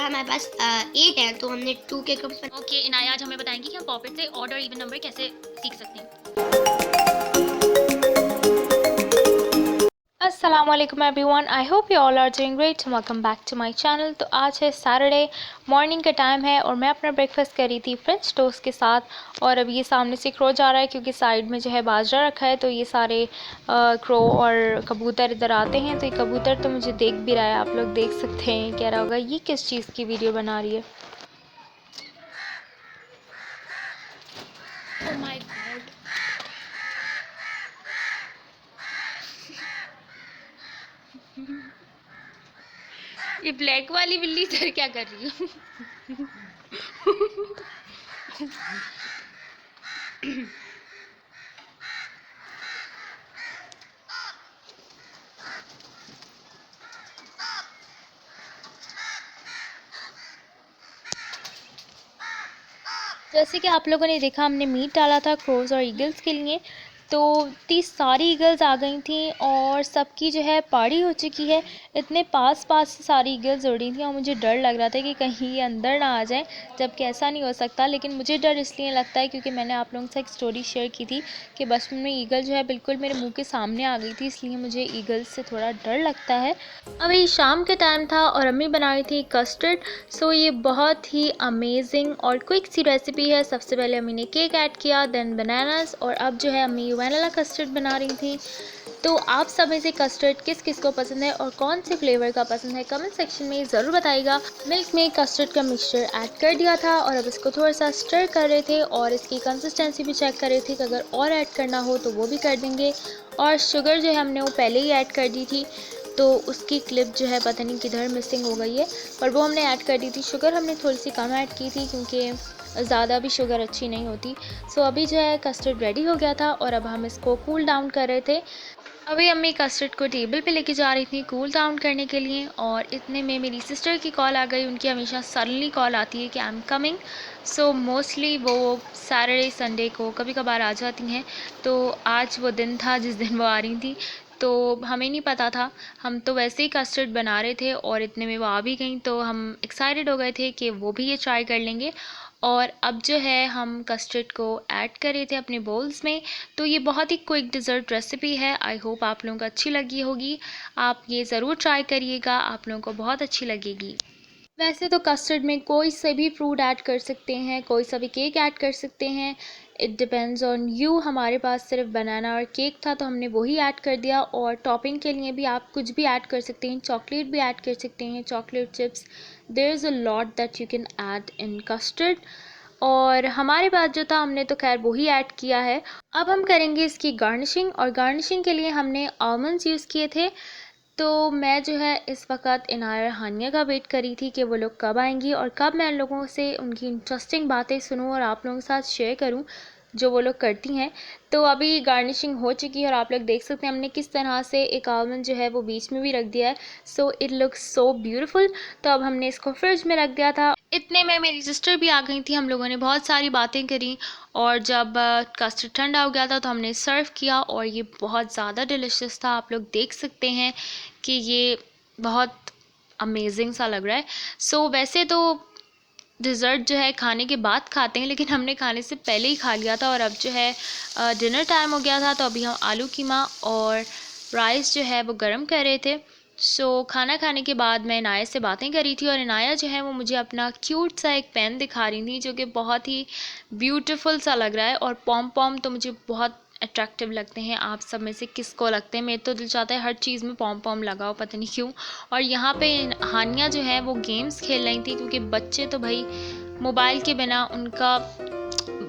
हमारे पास 8 है, तो हमने 2 के ग्रुप में। ओके इनाया, आज हमें बताएंगे कि हम पॉपेट से ऑड और इवन नंबर कैसे सीख सकते हैं। Assalamualaikum everyone, I hope you all are doing great. Welcome back to my channel। तो आज है सैटरडे मॉर्निंग का टाइम है और मैं अपना ब्रेकफास्ट कर रही थी फ्रेंच टोस्ट के साथ। और अब ये सामने से क्रो जा रहा है क्योंकि साइड में जो है बाजरा रखा है, तो ये सारे क्रो और कबूतर इधर आते हैं। तो ये कबूतर तो मुझे देख भी रहा है, आप लोग देख सकते हैं। कह रहा होगा ये किस चीज़ की वीडियो बना रही है। ओह माय गॉड, ये ब्लैक वाली बिल्ली इधर क्या कर रही है? जैसे कि आप लोगों ने देखा, हमने मीट डाला था क्रोज और ईगल्स के लिए। तो 30 सारी ईगल्स आ गई थी और सबकी जो है पार्टी हो चुकी है। इतने पास पास से सारी ईगल्स उड़ रही थी और मुझे डर लग रहा था कि कहीं ये अंदर ना आ जाए, जबकि ऐसा नहीं हो सकता। लेकिन मुझे डर इसलिए लगता है क्योंकि मैंने आप लोगों से एक स्टोरी शेयर की थी कि बचपन में ईगल जो है बिल्कुल मेरे मुँह के सामने आ गई थी, इसलिए मुझे ईगल्स से थोड़ा डर लगता है। अभी शाम के टाइम था और अम्मी बना रही थी कस्टर्ड। सो ये बहुत ही अमेजिंग और क्विक सी रेसिपी है। सबसे पहले अम्मी ने केक ऐड किया, देन बनानास, और अब जो है अम्मी वैनिला कस्टर्ड बना रही थी। तो आप सब में से कस्टर्ड किस किस को पसंद है और कौन से फ्लेवर का पसंद है, कमेंट सेक्शन में ज़रूर बताइएगा। मिल्क में कस्टर्ड का मिक्सचर ऐड कर दिया था और अब इसको थोड़ा सा स्टर कर रहे थे और इसकी कंसिस्टेंसी भी चेक कर रहे थे कि अगर और ऐड करना हो तो वो भी कर देंगे। और शुगर जो है हमने वो पहले ही ऐड कर दी थी, तो उसकी क्लिप जो है पता नहीं किधर मिसिंग हो गई है, पर वो हमने ऐड कर दी थी। शुगर हमने थोड़ी सी कम ऐड की थी क्योंकि ज़्यादा भी शुगर अच्छी नहीं होती। सो अभी जो है कस्टर्ड रेडी हो गया था और अब हम इसको कूल डाउन कर रहे थे। अभी अम्मी कस्टर्ड को टेबल पे लेके जा रही थी कूल डाउन करने के लिए, और इतने में मेरी सिस्टर की कॉल आ गई। उनकी हमेशा सडनली कॉल आती है कि I am coming. So mostly वो सैटरडे संडे को कभी कभार आ जाती हैं, तो आज वो दिन था जिस दिन वो आ रही थी। तो हमें नहीं पता था, हम तो वैसे ही कस्टर्ड बना रहे थे और इतने में वो आ भी गई, तो हम एक्साइटेड हो गए थे कि वो भी ये ट्राई कर लेंगे। और अब जो है हम कस्टर्ड को ऐड कर रहे थे अपने बोल्स में। तो ये बहुत ही क्विक डिज़र्ट रेसिपी है। आई होप आप लोगों को अच्छी लगी होगी। आप ये ज़रूर ट्राई करिएगा, आप लोगों को बहुत अच्छी लगेगी। वैसे तो कस्टर्ड में कोई से भी फ्रूट ऐड कर सकते हैं, कोई सा भी केक ऐड कर सकते हैं। It depends on you. हमारे पास सिर्फ बनाना और केक था तो हमने वही ऐड कर दिया। और टॉपिंग के लिए भी आप कुछ भी ऐड कर सकते हैं, चॉकलेट भी ऐड कर सकते हैं, chocolate chips. There is a lot that you can add in custard. और हमारे पास जो था हमने तो खैर वही ऐड किया है। अब हम करेंगे इसकी गार्निशिंग, और गार्निशिंग के लिए हमने आलमंड्स यूज़ किए थे। तो मैं जो है इस वक्त इनाया और हानिया का वेट कर रही थी कि वो लोग कब आएंगी और कब मैं उन लोगों से उनकी इंटरेस्टिंग बातें सुनूं और आप लोगों के साथ शेयर करूं जो वो लोग करती हैं। तो अभी गार्निशिंग हो चुकी है और आप लोग देख सकते हैं हमने किस तरह से एक आलमंड जो है वो बीच में भी रख दिया है। So it looks so beautiful. तो अब हमने इसको फ्रिज में रख दिया था। इतने में मेरी सिस्टर भी आ गई थी, हम लोगों ने बहुत सारी बातें करी। और जब कस्टर्ड ठंडा हो गया था तो हमने सर्व किया और ये बहुत ज़्यादा डिलिशियस था। आप लोग देख सकते हैं कि ये बहुत अमेजिंग सा लग रहा है। सो वैसे तो डिज़र्ट जो है खाने के बाद खाते हैं, लेकिन हमने खाने से पहले ही खा लिया था। और अब जो है डिनर टाइम हो गया था, तो अभी हम आलू कीमा और राइस जो है वो गर्म कर रहे थे। सो खाना खाने के बाद मैं इनाया से बातें कर रही थी और इनाया जो है वो मुझे अपना क्यूट सा एक पेन दिखा रही थी जो कि बहुत ही ब्यूटीफुल सा लग रहा है। और पॉम पॉम तो मुझे बहुत अट्रैक्टिव लगते हैं। आप सब में से किसको लगते हैं? मेरे तो दिल चाहता है हर चीज़ में पॉम पॉम लगाओ, पता नहीं क्यों। और यहाँ पे हानिया जो है वो गेम्स खेल रही थी क्योंकि बच्चे तो भाई मोबाइल के बिना उनका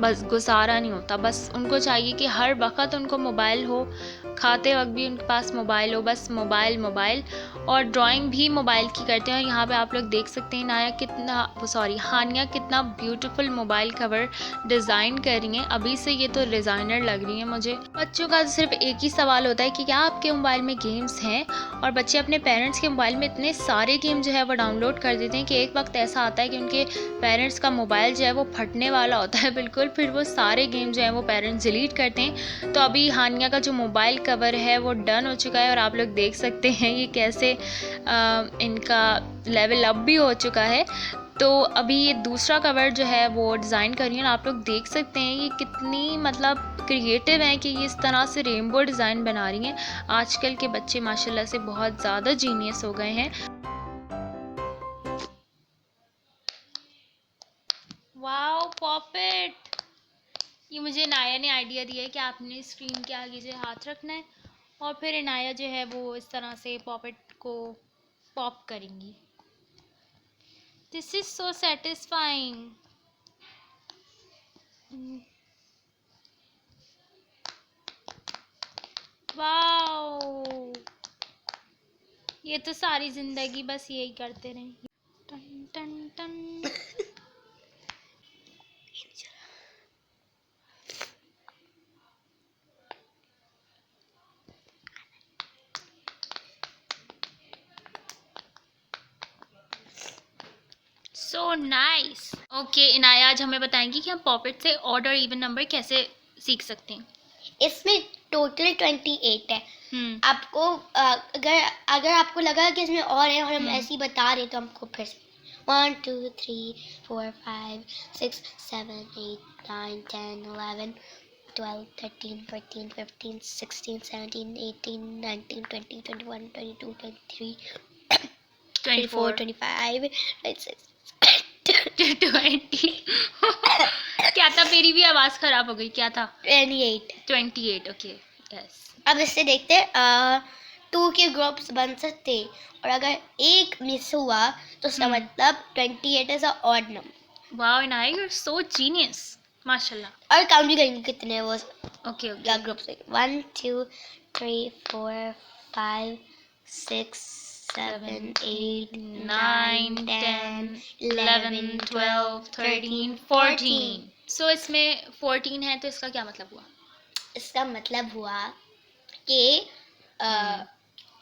बस गुजारा नहीं होता। बस उनको चाहिए कि हर वक्त उनको मोबाइल हो, खाते वक्त भी उनके पास मोबाइल हो, बस मोबाइल मोबाइल। और ड्राइंग भी मोबाइल की करते हैं। और यहाँ पे आप लोग देख सकते हैं हानिया कितना ब्यूटीफुल मोबाइल कवर डिज़ाइन कर रही हैं। अभी से ये तो डिज़ाइनर लग रही हैं मुझे। बच्चों का सिर्फ एक ही सवाल होता है कि क्या आपके मोबाइल में गेम्स हैं, और बच्चे अपने पेरेंट्स के मोबाइल में इतने सारे गेम जो है वो डाउनलोड कर देते हैं कि एक वक्त ऐसा आता है कि उनके पेरेंट्स का मोबाइल जो है वो फटने वाला होता है बिल्कुल, फिर वो सारे गेम जो है वो पेरेंट्स डिलीट करते हैं। तो अभी हानिया का जो मोबाइल कवर है वो डन हो चुका है और आप लोग देख सकते हैं ये कैसे इनका लेवल अप भी हो चुका है। तो अभी ये दूसरा कवर जो है वो डिज़ाइन कर रही है, आप लोग देख सकते हैं ये कितनी मतलब क्रिएटिव हैं कि ये इस तरह से रेनबो डिज़ाइन बना रही हैं। आजकल के बच्चे माशाल्लाह से बहुत ज़्यादा जीनियस हो गए हैं। वाओ पॉपेट, ये मुझे इनाया ने आइडिया दिया है कि आपने स्क्रीन के आगे जो हाथ रखना है और फिर इनाया जो है वो इस तरह से पॉपेट को पॉप करेंगी। This is so satisfying. Wow, ये तो सारी जिंदगी बस यही करते रहें। टन टन टन। So nice. ओके इनाया, आज हमें बताएंगी कि हम पॉपेट से ऑड और इवन नंबर कैसे सीख सकते हैं। इसमें टोटल 28 है। आपको अगर आपको लगा कि इसमें और है और हम ऐसे ही बता रहे तो हमको फिर 1 2 3 4 5 6 7 8 9 10 11 12 13 14 15 16 17 18 19 20 21 22 23 24 25 26 20 क्या था, मेरी भी आवाज खराब हो गई, क्या था? 28। Okay yes. अब इससे देखते हैं 2 के ग्रुप्स बन सकते हैं और अगर एक मिस हुआ तो उसका मतलब 28 is a odd number. Wow Inaya, you are so genius माशाल्लाह। और काउंट भी करेंगे कितने हैं वो। ओके क्या ग्रुप्स है? 1 2 3 4 5 6 7 8 9 10 11 12 13 14। सो इसमें 14 है तो इसका क्या मतलब हुआ? इसका मतलब हुआ कि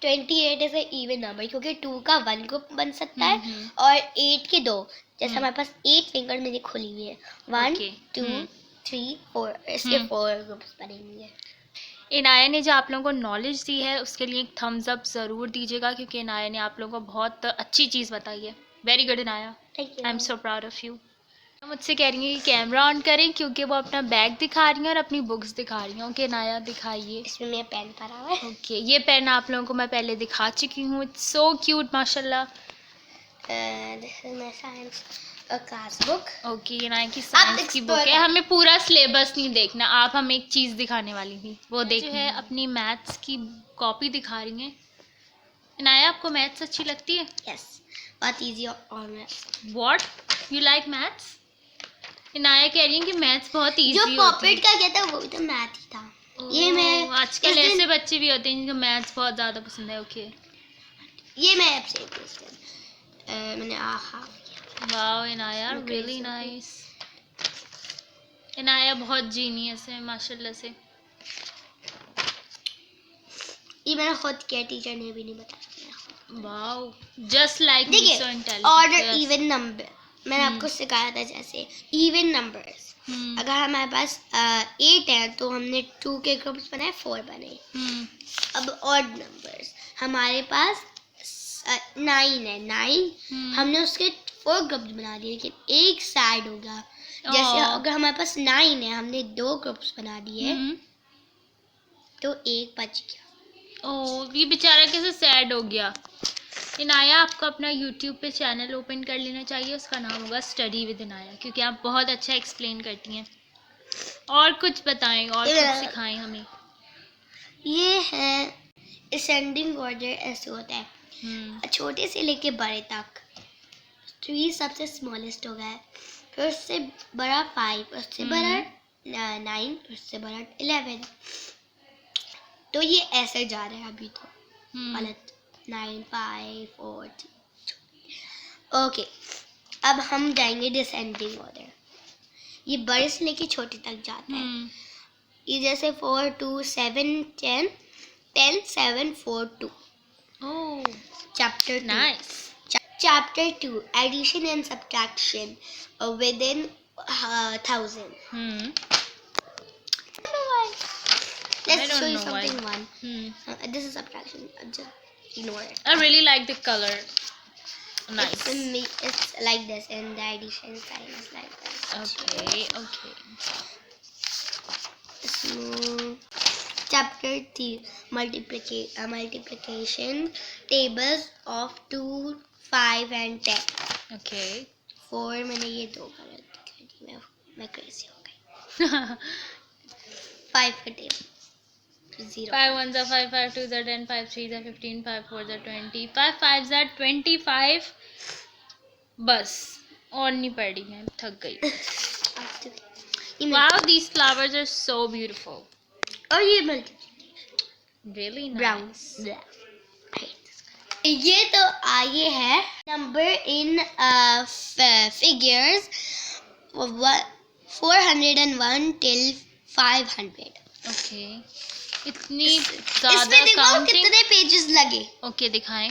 28 इज ए इवन नंबर क्योंकि 2 का 1 ग्रुप बन सकता है और 8 के 2। जैसे हमारे पास 8 फिंगर मेरी खुली हुई है, 1 2 3 4, इसके 4 ग्रुप्स बनेंगे। इनाया ने जो आप लोगों को नॉलेज दी है उसके लिए एक थम्स अप ज़रूर दीजिएगा क्योंकि इनाया ने आप लोगों को बहुत अच्छी चीज़ बताई है। Very good Inaya, thank I am you. So proud of you. मुझसे कह रही हैं कि कैमरा ऑन करें क्योंकि वो अपना बैग दिखा रही हैं और अपनी बुक्स दिखा रही हैं। ओके इनाया दिखाइए। इसमें मेरा पेन भरा हुआ है। ओके ये पेन आप लोगों को मैं पहले दिखा चुकी हूँ, इट्स सो क्यूट माशाल्लाह। This is my science class book. Okay Inaya की साइंस की बुक है, हमें पूरा सिलेबस नहीं देखना, आप हमें एक चीज़ दिखाने वाली थी वो देख जो है अपनी मैथ्स की कॉपी दिखा रही हैं। इनाया आपको मैथ्स अच्छी लगती है? यस, बहुत इजी और maths. What you like maths? Inaya कह रही है कि मैथ्स बहुत इजी जो होती है। पॉपेट का कहता है वो भी तो मैथ ही था। ये मैं आजकल ऐसे बच्चे भी होते हैं जिनको मैथ्स बहुत ज़्यादा पसंद है। ओके ये मैं आपसे मैंने आहा। Wow Inaya, really nice. Inaya बहुत जीनियस है माशाल्लाह से। ये मैंने खुद किया, टीचर ने भी नहीं बताया। Wow just like me, so intelligent. Order even number मैंने आपको सिखाया था, जैसे इवन नंबर्स अगर हमारे पास 8 है तो हमने 2 के ग्रुप्स बनाए, 4 बने। अब ऑड नंबर्स हमारे पास 9 है, 9 हमने उसके 4 ग्रुप्स बना दिए लेकिन एक साइड हो गया। जैसे अगर हमारे पास 9 है हमने 2 ग्रुप्स बना दिए तो एक बच गया। ओह ये बेचारा कैसे सैड हो गया। इनाया आपको अपना यूट्यूब पे चैनल ओपन कर लेना चाहिए, उसका नाम होगा स्टडी विद इनाया क्योंकि आप बहुत अच्छा एक्सप्लेन करती हैं। और कुछ बताएं और कुछ सिखाएं हमें। ये है असेंडिंग ऑर्डर, ऐसे होता है छोटे से लेके बड़े तक। 3 सबसे स्मॉलेस्ट होगा, फिर उससे बड़ा 5, उससे बड़ा 9, उससे बड़ा 11। तो ये ऐसे जा रहा है अभी तो गलत 9 5 4 3। ओके अब हम जाएंगे डिसेंडिंग ऑर्डर। ये बड़े से लेके छोटे तक जाता है। ये जैसे 4 2 7 10 10 7 4 2। Oh, Chapter 2. nice. Chapter 2, Addition and Subtraction within 1000. I Let's don't show you know why. something one. Hmm. This is subtraction. Just ignore it. I really like the color. Nice. It's like this, and the addition sign is like this. Okay, okay. Smooth. Chapter 3, multiplication tables of 2, 5 and 10. Okay. 4 मैंने ये 2 कर दी, मैं crazy हो गई. 5 का table. 0. 5 1s are 5, 5 2s are 10, 5 3s are 15, 5 4s are 20, 5 5s are 25. बस और नहीं पढ़ी, मैं थक गई. Wow, these flowers are so beautiful. और ये multiplication. Really nice. Brown. ये तो ये है number in figures 401 till 500. Okay. इतनी इसमें ज़्यादा देखो काउंटिंग. कितने पेजेस लगे. ओके दिखाएं.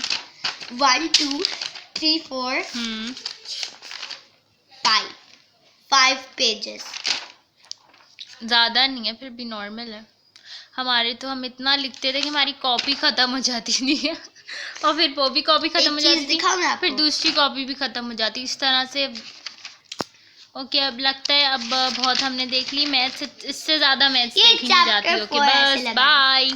1 2 3 4 5 पेजेस. ज़्यादा नहीं है, फिर भी नॉर्मल है. हमारे तो हम इतना लिखते थे कि हमारी कॉपी ख़त्म हो जाती थी और फिर वो भी कॉपी ख़त्म हो जाती थी, दिखाओ ना फिर आपको. दूसरी कॉपी भी ख़त्म हो जाती, इस तरह से. ओके, अब लगता है अब बहुत हमने देख ली मैथ्स. इससे ज़्यादा मैथ्स ये देखी नहीं जाती. chapter ओके 4 ऐसे बस लगा. Bye.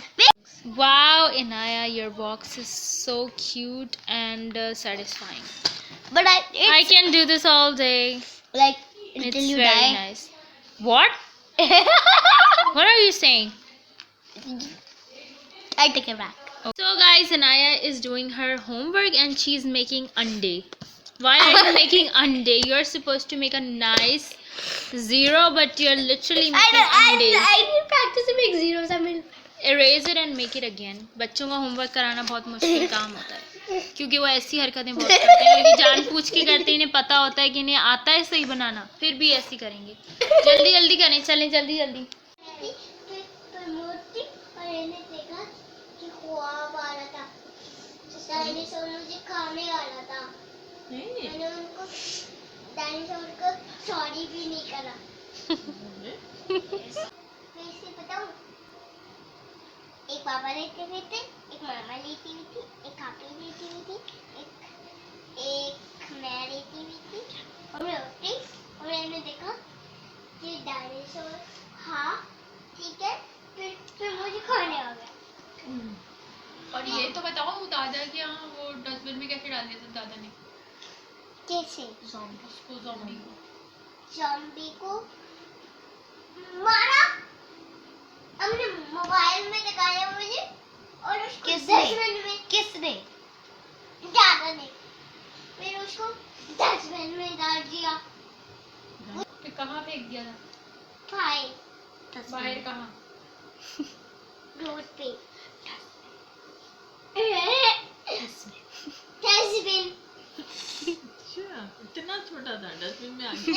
Wow, Inaya, your box is so cute and satisfying. But I can do this all day. like It's until you very die. nice. What? What are you saying? I take it back. So guys, Anaya is doing her homework and she's making ande. Why are you making ande? You're supposed to make a nice 0, but you're literally making ande. I need practice to make zeros. I mean, Erase it and make it again. बच्चों का homework कराना बहुत मुश्किल काम होता है, क्योंकि वो ऐसी हरकतें बहुत करते हैं और ये जानबूझ के करते हैं. इन्हें पता होता है कि इन्हें आता है सही बनाना, फिर भी ऐसी करेंगे. जल्दी जल्दी करें, चलें जल्दी जल्दी. डायनासोर मुझे खाने वाला था. मैंने उनको डायनासोर को सॉरी भी नहीं करा. कैसे बताऊं? एक पापा लेते हुए थे, एक मामा लेती हुई थी, एक आपी लेती हुई थी, एक मैं लेती हुई थी, और मैं उठी और मैंने देखा कि डायनासोर हाँ ठीक है, फिर मुझे खाने आ गया. और ये तो बताओ दादा के यहाँ वो डस्टबिन में कैसे डाल दिया था दादा ने? कैसे? ज़ॉम्बी को मारा. हमने मोबाइल में दिखाया मुझे और उसको डस्टबिन में. किसने? दादा ने. फिर उसको डस्टबिन में डाल दिया. फिर कहाँ फेंक दिया था? बाहर कहाँ? रोड पे. डस्टबिन. इतना छोटा था, डस्टबिन में आ गया.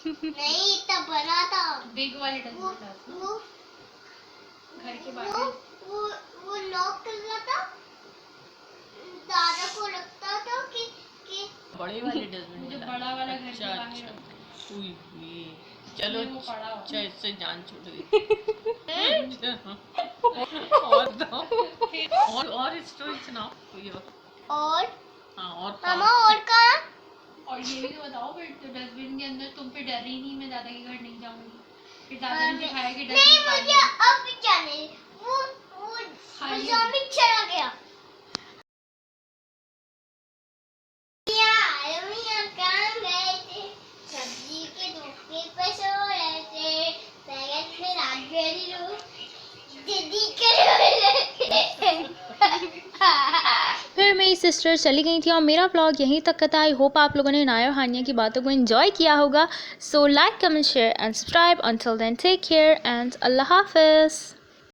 नहीं इतना बड़ा था. बिग वाले डस्टबिन था वो घर के बाहर. वो लॉक कर रहा था. दादा को लगता था कि बड़े वाले डस्टबिन जो में बड़ा वाला घर के अच्छा बाहर अच्छा. होता है. उई उई. चलो वो पड़ा हुआ. अच्छा, इससे जान छूट गई. और दो. और स्टोरी सुनाओ कोई और. और हाँ और मामा और कहाँ? और ये भी तो बताओ, फिर तो डस्टबिन के अंदर तुम फिर डर ही नहीं, मैं दादा के घर नहीं जाऊंगी. फिर दादा ने दिखाया कि नहीं डस्टबिन मुझे अब जाने. वो ज़ॉम्बी चला गया. कहाँ गए थे? सब्जी के धोखे पे सो रहे थे. बैगन में रात गई लोग दीदी के. फिर मेरी सिस्टर चली गई थी और मेरा व्लॉग यहीं तक का था. आई होप आप लोगों ने इनाया और हानिया की बातों को एंजॉय किया होगा. So like, comment, share and subscribe. Until then take care and Allah हाफिज़.